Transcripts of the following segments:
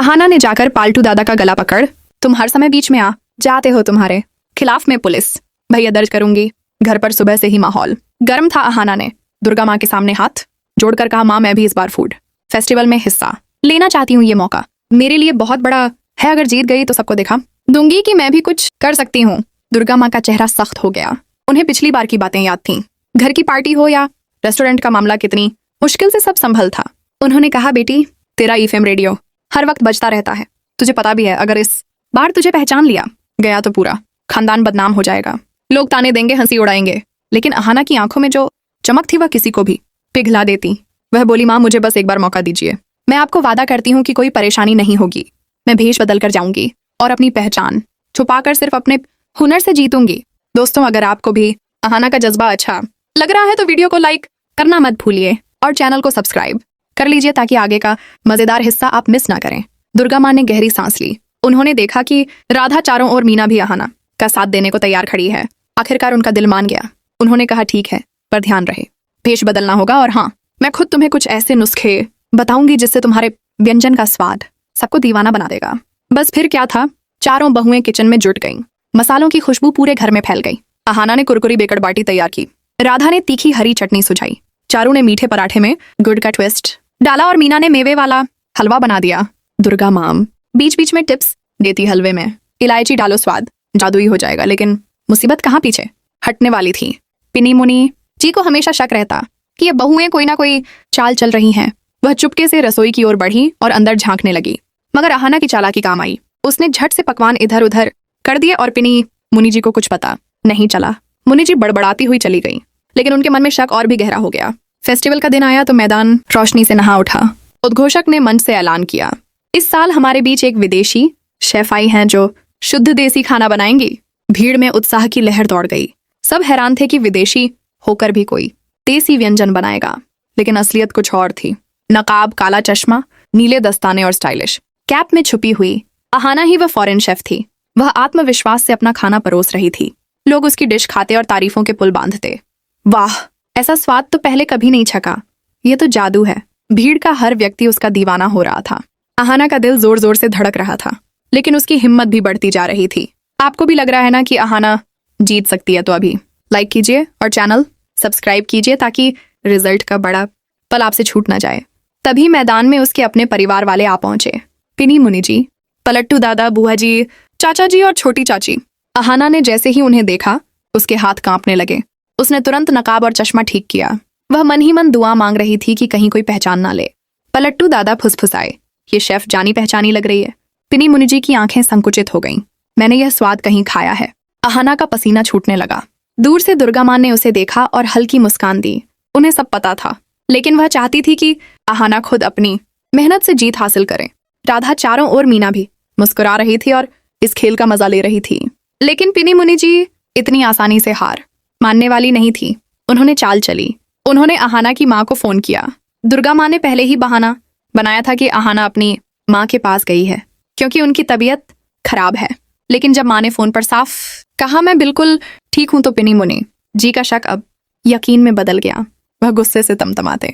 अहाना ने जाकर पालतू दादा का गला पकड़, तुम हर समय बीच में आ जाते हो, तुम्हारे खिलाफ में पुलिस भैया दर्ज करूंगी। घर पर सुबह से ही माहौल गर्म था। अहाना ने दुर्गा माँ के सामने हाथ जोड़कर कहा, माँ मैं भी इस बार फूड फेस्टिवल में हिस्सा लेना चाहती हूँ। ये मौका मेरे लिए बहुत बड़ा है, अगर जीत गई तो सबको दिखा दूंगी कि मैं भी कुछ कर सकती हूँ। दुर्गा माँ का चेहरा सख्त हो गया। उन्हें पिछली बार की बातें याद थीं। घर की पार्टी हो या रेस्टोरेंट का मामला, कितनी मुश्किल से सब संभल था। उन्होंने कहा, बेटी तेरा ईएफएम रेडियो हर वक्त बजता रहता है, तुझे पता भी है, अगर इस बार तुझे पहचान लिया गया तो पूरा खानदान बदनाम हो जाएगा। लोग ताने देंगे, हंसी उड़ाएंगे। लेकिन अहाना की आंखों में जो चमक थी वह किसी को भी पिघला देती। वह बोली, माँ मुझे बस एक बार मौका दीजिए, मैं आपको वादा करती हूँ कि कोई परेशानी नहीं होगी। मैं भेष बदल कर जाऊंगी और अपनी पहचान छुपाकर सिर्फ अपने हुनर से जीतूंगी। दोस्तों, अगर आपको भी अहाना का जज्बा अच्छा लग रहा है तो वीडियो को लाइक करना मत भूलिए और चैनल को सब्सक्राइब कर लीजिए ताकि आगे का मजेदार हिस्सा आप मिस ना करें। दुर्गा माँ ने गहरी सांस ली। उन्होंने देखा कि राधा चारों ओर मीना भी अहाना का साथ देने को तैयार खड़ी है। आखिरकार उनका दिल मान गया। उन्होंने कहा, ठीक है, पर ध्यान रहे, भेष बदलना होगा। और हाँ, मैं खुद तुम्हें कुछ ऐसे नुस्खे बताऊंगी जिससे तुम्हारे व्यंजन का स्वाद सबको दीवाना बना देगा। बस फिर क्या था, चारों बहुएं किचन में जुट गईं। मसालों की खुशबू पूरे घर में फैल गई। अहाना ने कुरकुरी बेकड़ बाटी तैयार की। राधा ने तीखी हरी चटनी सुझाई। चारू ने मीठे पराठे में गुड़ का ट्विस्ट डाला और मीना ने मेवे वाला हलवा बना दिया। दुर्गा माम बीच बीच में टिप्स देती, हलवे में इलायची डालो, स्वाद जादुई हो जाएगा। लेकिन मुसीबत कहाँ पीछे हटने वाली थी। पिनी मुनी जी को हमेशा शक रहता कि ये बहुएं कोई ना कोई चाल चल रही हैं। वह चुपके से रसोई की ओर बढ़ी और अंदर झांकने लगी। मगर अहाना की चालाकी काम आई। उसने झट से पकवान इधर उधर कर दिए और पिनी मुनि जी को कुछ पता नहीं चला। मुनि जी बड़बड़ाती हुई चली गई, लेकिन उनके मन में शक और भी गहरा हो गया। फेस्टिवल का दिन आया तो मैदान रोशनी से नहा उठा। उद्घोषक ने मंच से ऐलान किया, इस साल हमारे बीच एक विदेशी शेफ आई हैं जो शुद्ध देसी खाना बनाएंगी। भीड़ में उत्साह की लहर दौड़ गई। सब हैरान थे कि विदेशी होकर भी कोई देसी व्यंजन बनाएगा। लेकिन असलियत कुछ और थी। नकाब, काला चश्मा, नीले दस्ताने और स्टाइलिश कैप में छुपी हुई अहाना ही वह फॉरेन शेफ थी। वह आत्मविश्वास से अपना खाना परोस रही थी। लोग उसकी डिश खाते और तारीफों के पुल बांधते। वाह, ऐसा स्वाद तो पहले कभी नहीं छका, ये तो जादू है। भीड़ का हर व्यक्ति उसका दीवाना हो रहा था। अहाना का दिल जोर जोर से धड़क रहा था, लेकिन उसकी हिम्मत भी बढ़ती जा रही थी। आपको भी लग रहा है ना कि अहाना जीत सकती है? तो अभी लाइक कीजिए और चैनल सब्सक्राइब कीजिए ताकि रिजल्ट का बड़ा पल आपसे छूट ना जाए। तभी मैदान में उसके अपने परिवार वाले आ पहुंचे। पिनी मुनि जी, पलट्टू दादा, बुआ जी, चाचा जी और छोटी चाची। अहाना ने जैसे ही उन्हें देखा उसके हाथ कांपने लगे। उसने तुरंत नकाब और चश्मा ठीक किया। वह मन ही मन दुआ मांग रही थी कि कहीं कोई पहचान ना ले। पलट्टू दादा फुसफुसाए, ये शेफ जानी पहचानी लग रही है। पिनी मुनि जी की आंखें संकुचित हो गईं। मैंने यह स्वाद कहीं खाया है। अहाना का पसीना छूटने लगा। दूर से दुर्गा माँ ने उसे देखा और हल्की मुस्कान दी। उन्हें सब पता था, लेकिन वह चाहती थी कि अहाना खुद अपनी मेहनत से जीत हासिल करे। राधा, चारों ओर मीना भी मुस्कुरा रही थी और इस खेल का मजा ले रही थी। लेकिन पिनी मुनि जी इतनी आसानी से हार मानने वाली नहीं थी। उन्होंने चाल चली। उन्होंने अहाना की माँ को फोन किया। दुर्गा माँ ने पहले ही बहाना बनाया था कि अहाना अपनी माँ के पास गई है क्योंकि उनकी तबीयत खराब है। लेकिन जब माँ ने फोन पर साफ कहा, मैं बिल्कुल ठीक हूं, तो पिनी मुनि जी का शक अब यकीन में बदल गया। वह गुस्से से तमतमाते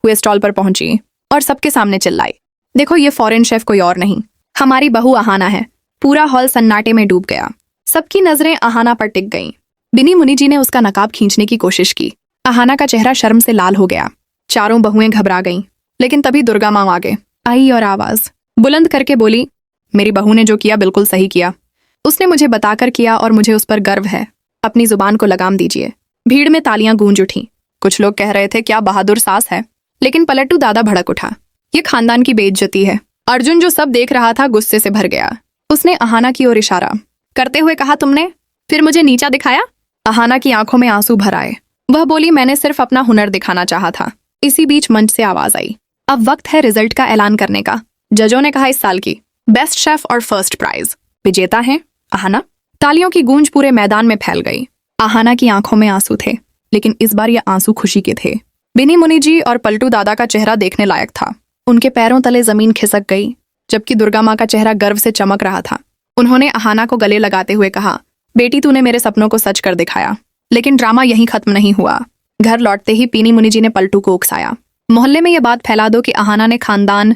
हुए स्टॉल पर पहुंची और सबके सामने चिल्लाई, देखो ये फॉरेन शेफ कोई और नहीं, हमारी बहू अहाना है। पूरा हॉल सन्नाटे में डूब गया। सबकी नजरें अहाना पर टिक गईं। बिनी मुनि जी ने उसका नकाब खींचने की कोशिश की। अहाना का चेहरा शर्म से लाल हो गया। चारों बहुएं घबरा गईं। लेकिन तभी दुर्गा माँ आगे आई और आवाज बुलंद करके बोली, मेरी बहू ने जो किया बिल्कुल सही किया। उसने मुझे बताकर किया और मुझे उस पर गर्व है। अपनी जुबान को लगाम दीजिए। भीड़ में तालियां गूंज उठी। कुछ लोग कह रहे थे क्या बहादुर सास है, लेकिन पलट्टू दादा भड़क उठा, ये खानदान की बेइज्जती है। अर्जुन जो सब देख रहा था गुस्से से भर गया। उसने अहाना की ओर इशारा करते हुए कहा, तुमने फिर मुझे नीचा दिखाया? अहाना की आंखों में आंसू भर आए। वह बोली, मैंने सिर्फ अपना हुनर दिखाना चाहा था। इसी बीच मंच से आवाज आई, अब वक्त है रिजल्ट का ऐलान करने का। जजों ने कहा, इस साल की बेस्ट शेफ और फर्स्ट प्राइज विजेता है अहाना। तालियों की गूंज पूरे मैदान में फैल गई। अहाना की आंखों में आंसू थे, लेकिन इस बार ये आंसू खुशी के थे। बिनी मुनि जी और पलटू दादा का चेहरा देखने लायक था। उनके पैरों तले जमीन खिसक गई, जबकि दुर्गा माँ का चेहरा गर्व से चमक रहा था। उन्होंने अहाना को गले लगाते हुए कहा, बेटी तूने मेरे सपनों को सच कर दिखाया। लेकिन ड्रामा यहीं खत्म नहीं हुआ। घर लौटते ही पीनी मुनि जी ने पलटू को उकसाया, मोहल्ले में यह बात फैला दो कि अहाना ने खानदान